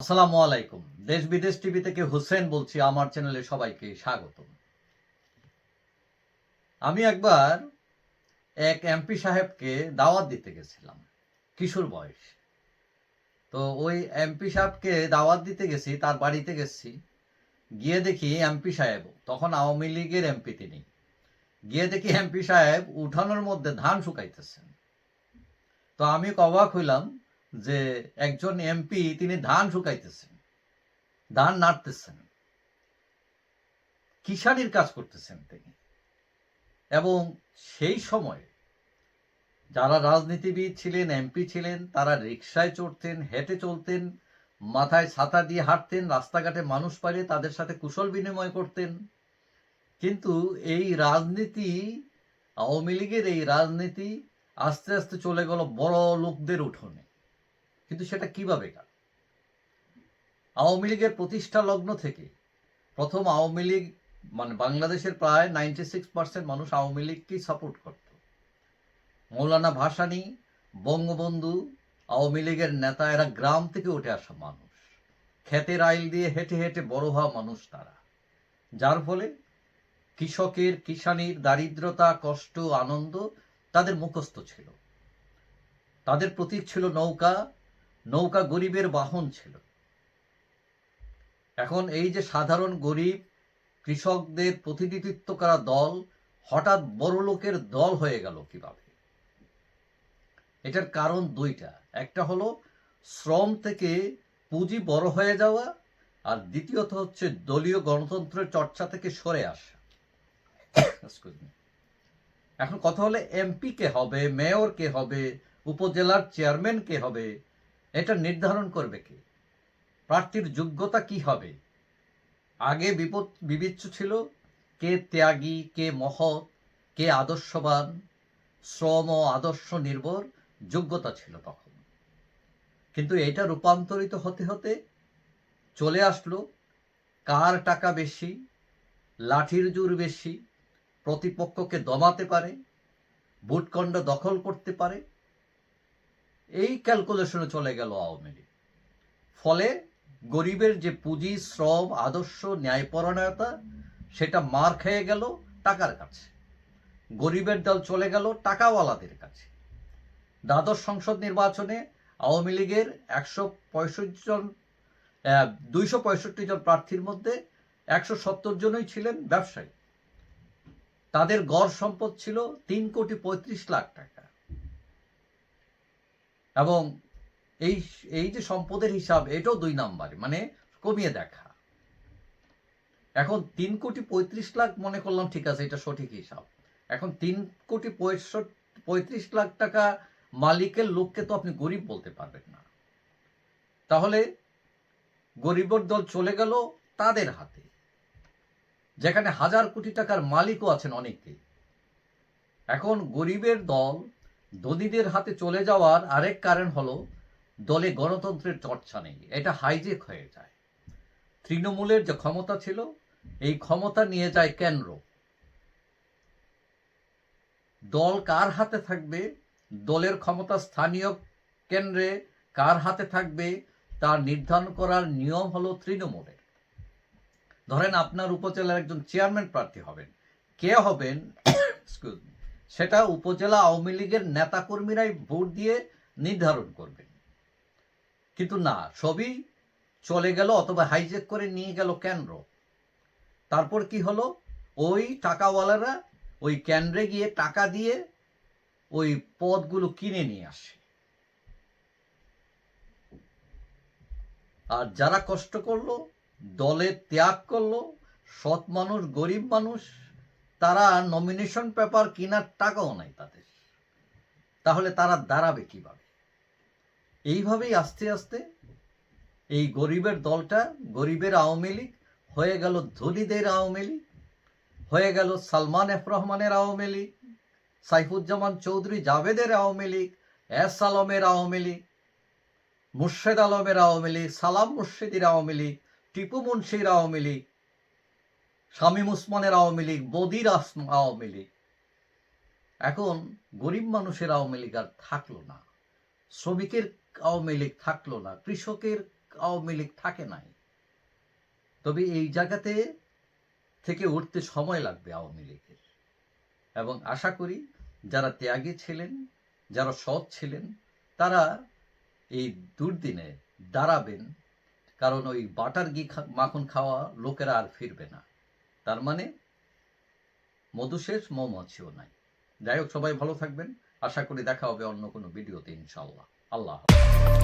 আসসালামু আলাইকুম। দেশ বিদেশ টিভি থেকে হুসেন বলছি। আমার চ্যানেলে সবাইকে স্বাগত। আমি একবার এক এমপি সাহেবকে দাওয়াত দিতে গেছিলাম, কিশোর বয়স। তো ওই এমপি সাহেবকে দাওয়াত দিতে গেছি, তার বাড়িতে গেছি। গিয়ে দেখি এমপি সাহেব, তখন আওয়ামী লীগের এমপি তিনি, গিয়ে দেখি এমপি সাহেব উঠানোর মধ্যে ধান শুকাইতেছেন। তো আমি অবাক হইলাম যে একজন এমপি তিনি ধান শুকাইতেছেন, ধান নাড়তেছেন, কিষানির কাজ করতেছেন তিনি। এবং সেই সময়ে যারা রাজনীতিবিদ ছিলেন, এমপি ছিলেন, তারা রিকশায় চড়তেন, হেঁটে চলতেন, মাথায় ছাতা দিয়ে হাঁটতেন, রাস্তাঘাটে মানুষ পাইলে তাদের সাথে কুশল বিনিময় করতেন। কিন্তু এই রাজনীতি, আওয়ামী লীগের এই রাজনীতি আস্তে আস্তে চলে গেল বড় লোকদের উঠোনে। কিন্তু সেটা কিভাবে গেল? আওয়ামী লীগের প্রতিষ্ঠা লগ্ন থেকে প্রথম আওয়ামী লীগ বাংলাদেশের প্রায় 96% মানুষ আওয়ামী লীগকেই সাপোর্ট করত। মৌলানা ভাসানী, বঙ্গবন্ধু, আওয়ামী লীগের নেতা, এরা গ্রাম থেকে উঠে আসা মানুষ, ক্ষেতের আইল দিয়ে হেঁটে হেঁটে বড় হওয়া মানুষ তারা। যার ফলে কৃষকের, কিষানির দারিদ্রতা, কষ্ট, আনন্দ তাদের মুখস্থ ছিল। তাদের প্রতীক ছিল নৌকা, নৌকা গরিবের বাহন ছিল। এখন এই যে সাধারণ গরিব কৃষকদের প্রতিনিধিত্ব করা দল হঠাৎ বড় লোকের দল হয়ে গেল কিভাবে? এটার কারণ দুইটা। একটা হলো শ্রম থেকে পুঁজি বড় হয়ে যাওয়া, আর দ্বিতীয়ত হচ্ছে দলীয় গণতন্ত্রের চর্চা থেকে সরে আসা। এখন কথা হলে এমপি কে হবে, মেয়র কে হবে, উপজেলার চেয়ারম্যান কে হবে, এটা নির্ধারণ করবে কে? প্রার্থীর যোগ্যতা কি হবে? আগে বিবেচ্য ছিল কে ত্যাগী, কে মহৎ, কে আদর্শবান, শ্রম ও আদর্শ নির্ভর যোগ্যতা ছিল তখন। কিন্তু এটা রূপান্তরিত হতে হতে চলে আসলো কার টাকা বেশি, লাঠির জোর বেশি, প্রতিপক্ষকে দমাতে পারে, ভোটকেন্দ্র দখল করতে পারে, এই ক্যালকুলেশনে চলে গেল আওয়ামী লীগ। ফলে গরিবের যে পুঁজি, শ্রম, আদর্শ, ন্যায়পরায়ণতা, সেটা মার খেয়ে গেল টাকার কাছে। গরিবের দল চলে গেল টাকাওয়ালাদের কাছে। দ্বাদশ সংসদ নির্বাচনে আওয়ামী লীগের 265 জন প্রার্থীর মধ্যে 170 জনই ছিলেন ব্যবসায়ী। তাদের গড় সম্পদ ছিল 3,35,00,000 টাকা। এবং এই যে সম্পদের হিসাব, এটাও 2 নাম্বারে, কমিয়ে দেখা। এখন 3,35,00,000 মনে করলাম ঠিক আছে, এটা সঠিক হিসাব। এখন 3,35,00,000 টাকা মালিকের লোককে তো আপনি গরিব বলতে পারবেন না। তাহলে গরিবের দল চলে গেল তাদের হাতে, যেখানে হাজার কোটি টাকার মালিকও আছেন অনেকেই। এখন গরিবের দল ধনীদের হাতে চলে যাওয়ার আরেক কারণ হলো দলে গণতন্ত্রের চর্চা নেই, এটা হাইজেক হয়ে যায়। তৃণমূলের যে ক্ষমতা ছিল, এই ক্ষমতা নিয়ে যায় কেন্দ্র। দল কার হাতে থাকবে, দলের ক্ষমতা স্থানীয় কেন্দ্রে কার হাতে থাকবে, তা নির্ধারণ করার নিয়ম হলো তৃণমূলের। ধরেন আপনার উপজেলার একজন চেয়ারম্যান প্রার্থী হবেন, কে হবেন সেটা উপজেলা আওয়ামী লীগের নেতাকর্মীরাই ভোট দিয়ে নির্ধারণ করবেন। কিন্তু না, সবই চলে গেল অথবা হাইজেক করে নিয়ে গেল কেন্দ্র। তারপর কি হলো? ওই টাকাওয়ালারা ওই কেন্দ্রে গিয়ে টাকা দিয়ে ওই পদগুলো কিনে নিয়ে আসে। আর যারা কষ্ট করলো, দলে ত্যাগ করলো, সৎ মানুষ, গরিব মানুষ, তারা নমিনেশন পেপার কেনার টাকাও নাই তাদের। তাহলে তারা দাঁড়াবে কিভাবে? এইভাবেই আস্তে আস্তে এই গরিবের দলটা, গরিবের আওয়ামী লীগ হয়ে গেল ধনীদের আওয়ামী লীগ, হয়ে গেল সালমান এফ রহমানের আওয়ামী লীগ, সাইফুজ্জামান চৌধুরী জাভেদের আওয়ামী লীগ, এস আলমের আওয়ামী লীগ, মুর্শেদ আলমের আওয়ামী লীগ, সালাম মুর্শেদির আওয়ামী লীগ, টিপু মুন্সির আওয়ামী লীগ, শামীম উসমানের আওয়ামী লীগ, বদির আওয়ামী লীগ। এখন গরিব মানুষের আওয়ামী লীগ আর থাকলো না, শ্রমিকের আওয়ামী লীগ থাকলো না, কৃষকের আওয়ামী লীগ থাকে নাই, তবে এই জায়গাতে থেকে উঠতে সময় লাগবে আওয়ামী লীগের। এবং আশা করি যারা ত্যাগী ছিলেন, যারা সৎ ছিলেন, তারা এই দুর্দিনে দাঁড়াবেন, কারণ ওই বাটার ঘি মাখন খাওয়া লোকেরা আর ফিরবে না। তার মানে মধু শেষ, মৌমাছিও নাই। যাই হোক, সবাই ভালো থাকবেন। আশা করি দেখা হবে অন্য কোনো ভিডিওতে ইনশাআল্লাহ। আল্লাহ হাফেজ।